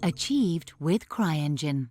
Achieved with CryEngine.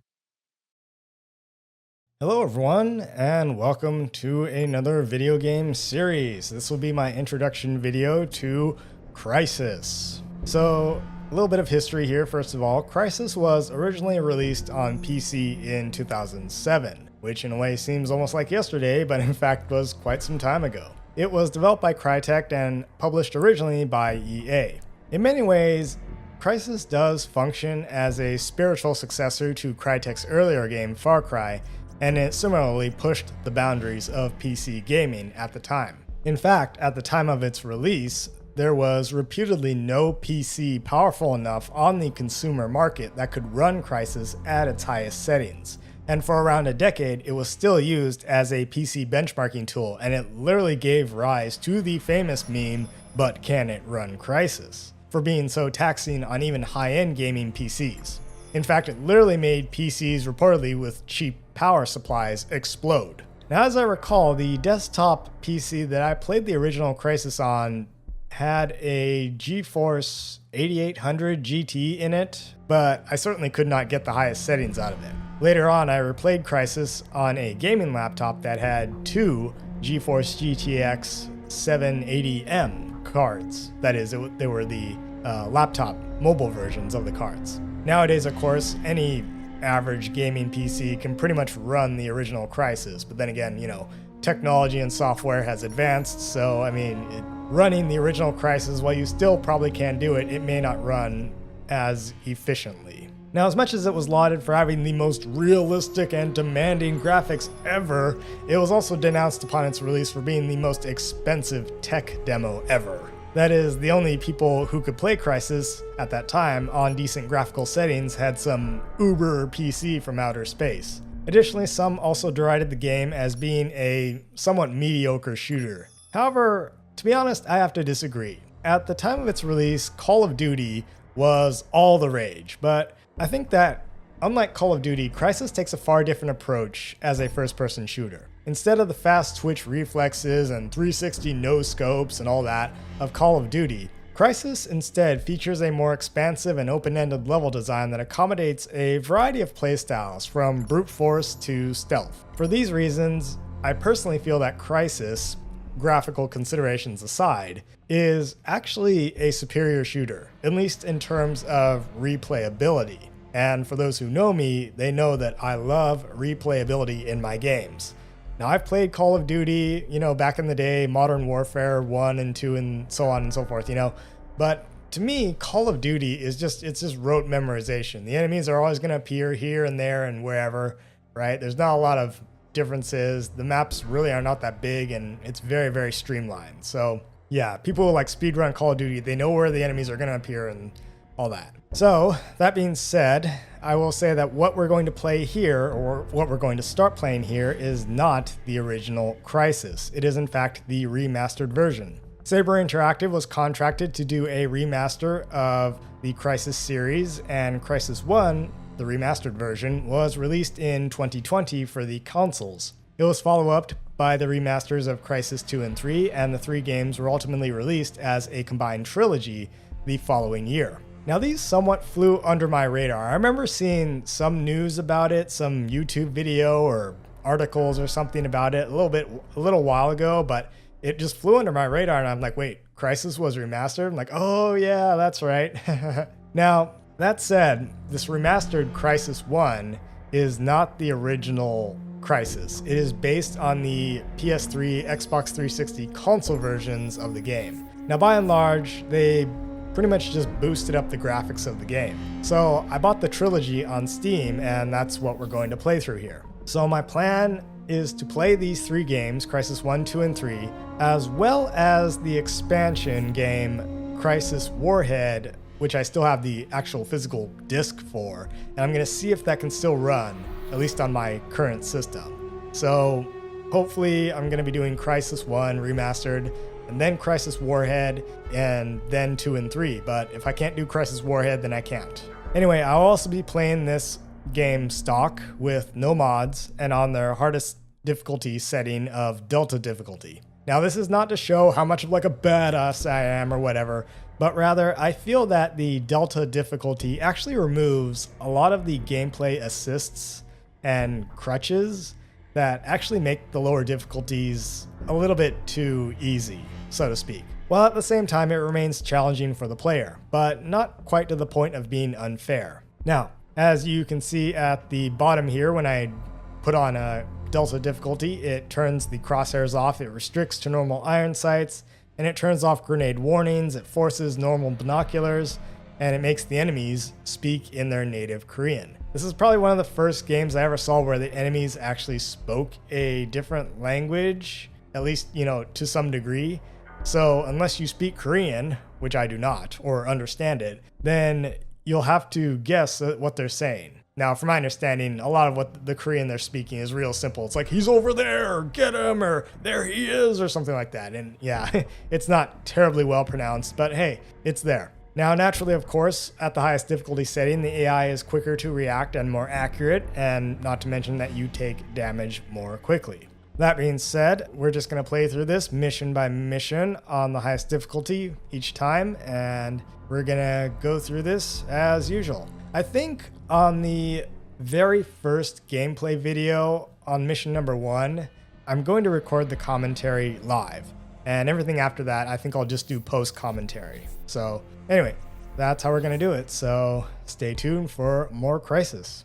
Hello everyone, and welcome to another video game series. This will be my introduction video to Crysis. So, a little bit of history here. First of all, Crysis was originally released on PC in 2007, which in a way seems almost like yesterday, but in fact was quite some time ago. It was developed by Crytek and published originally by EA. In many ways, Crysis does function as a spiritual successor to Crytek's earlier game Far Cry, and it similarly pushed the boundaries of PC gaming at the time. In fact, at the time of its release, there was reputedly no PC powerful enough on the consumer market that could run Crysis at its highest settings. And for around a decade, it was still used as a PC benchmarking tool, and it literally gave rise to the famous meme, "But can it run Crysis?" for being so taxing on even high-end gaming PCs. In fact, it literally made PCs reportedly with cheap power supplies explode. Now, as I recall, the desktop PC that I played the original Crysis on had a GeForce 8800 GT in it, but I certainly could not get the highest settings out of it. Later on, I replayed Crysis on a gaming laptop that had two GeForce GTX 780M cards. That is, they were the laptop mobile versions of the cards. Nowadays, of course, any average gaming PC can pretty much run the original Crysis, but then again, technology and software has advanced, so running the original Crysis, while you still probably can do it, it may not run as efficiently. Now, as much as it was lauded for having the most realistic and demanding graphics ever, it was also denounced upon its release for being the most expensive tech demo ever. That is, the only people who could play Crysis at that time on decent graphical settings had some Uber PC from outer space. Additionally, some also derided the game as being a somewhat mediocre shooter. However, to be honest, I have to disagree. At the time of its release, Call of Duty was all the rage, but I think that, unlike Call of Duty, Crysis takes a far different approach as a first-person shooter. Instead of the fast twitch reflexes and 360 no-scopes and all that of Call of Duty, Crysis instead features a more expansive and open-ended level design that accommodates a variety of playstyles, from brute force to stealth. For these reasons, I personally feel that Crysis, graphical considerations aside, is actually a superior shooter, at least in terms of replayability. And for those who know me, they know that I love replayability in my games. Now, I've played Call of Duty, back in the day, Modern Warfare 1 and 2 and so on and so forth, but to me, Call of Duty is just rote memorization. The enemies are always going to appear here and there and wherever, right? There's not a lot of differences. The maps really are not that big, and it's very, very streamlined. So yeah, people who like speedrun Call of Duty, they know where the enemies are going to appear and all that. So, that being said, I will say that what we're going to play here, or what we're going to start playing here, is not the original Crysis. It is in fact the remastered version. Saber Interactive was contracted to do a remaster of the Crysis series, and Crysis 1, the remastered version, was released in 2020 for the consoles. It was followed up by the remasters of Crysis 2 and 3, and the three games were ultimately released as a combined trilogy the following year. Now, these somewhat flew under my radar. I remember seeing some news about it, some YouTube video or articles or something about it a little while ago, but it just flew under my radar, and I'm like, wait, Crysis was remastered? I'm like, oh yeah, that's right. Now, that said, this remastered Crysis 1 is not the original Crysis. It is based on the PS3, Xbox 360 console versions of the game. Now, by and large, they pretty much just boosted up the graphics of the game. So I bought the trilogy on Steam, and that's what we're going to play through here. So my plan is to play these three games, Crysis 1, 2, and 3, as well as the expansion game, Crysis Warhead, which I still have the actual physical disc for, and I'm going to see if that can still run, at least on my current system. So hopefully I'm going to be doing Crysis 1 Remastered, and then Crysis Warhead, and then 2 and 3. But if I can't do Crysis Warhead, then I can't. Anyway, I'll also be playing this game stock with no mods and on their hardest difficulty setting of Delta difficulty. Now, this is not to show how much of like a badass I am or whatever, but rather I feel that the Delta difficulty actually removes a lot of the gameplay assists and crutches that actually make the lower difficulties a little bit too easy, so to speak. While at the same time it remains challenging for the player, but not quite to the point of being unfair. Now, as you can see at the bottom here, when I put on a Delta difficulty, it turns the crosshairs off, it restricts to normal iron sights, and it turns off grenade warnings, it forces normal binoculars, and it makes the enemies speak in their native Korean. This is probably one of the first games I ever saw where the enemies actually spoke a different language, at least, to some degree. So unless you speak Korean, which I do not, or understand it, then you'll have to guess what they're saying. Now, from my understanding, a lot of what the Korean they're speaking is real simple. It's like, he's over there, or get him, or there he is, or something like that. And yeah, it's not terribly well pronounced, but hey, it's there. Now, naturally, of course, at the highest difficulty setting, the AI is quicker to react and more accurate, and not to mention that you take damage more quickly. That being said, we're just going to play through this mission by mission on the highest difficulty each time, and we're going to go through this as usual. I think on the very first gameplay video on mission number 1, I'm going to record the commentary live, and everything after that, I think I'll just do post commentary. So anyway, that's how we're going to do it. So stay tuned for more Crysis.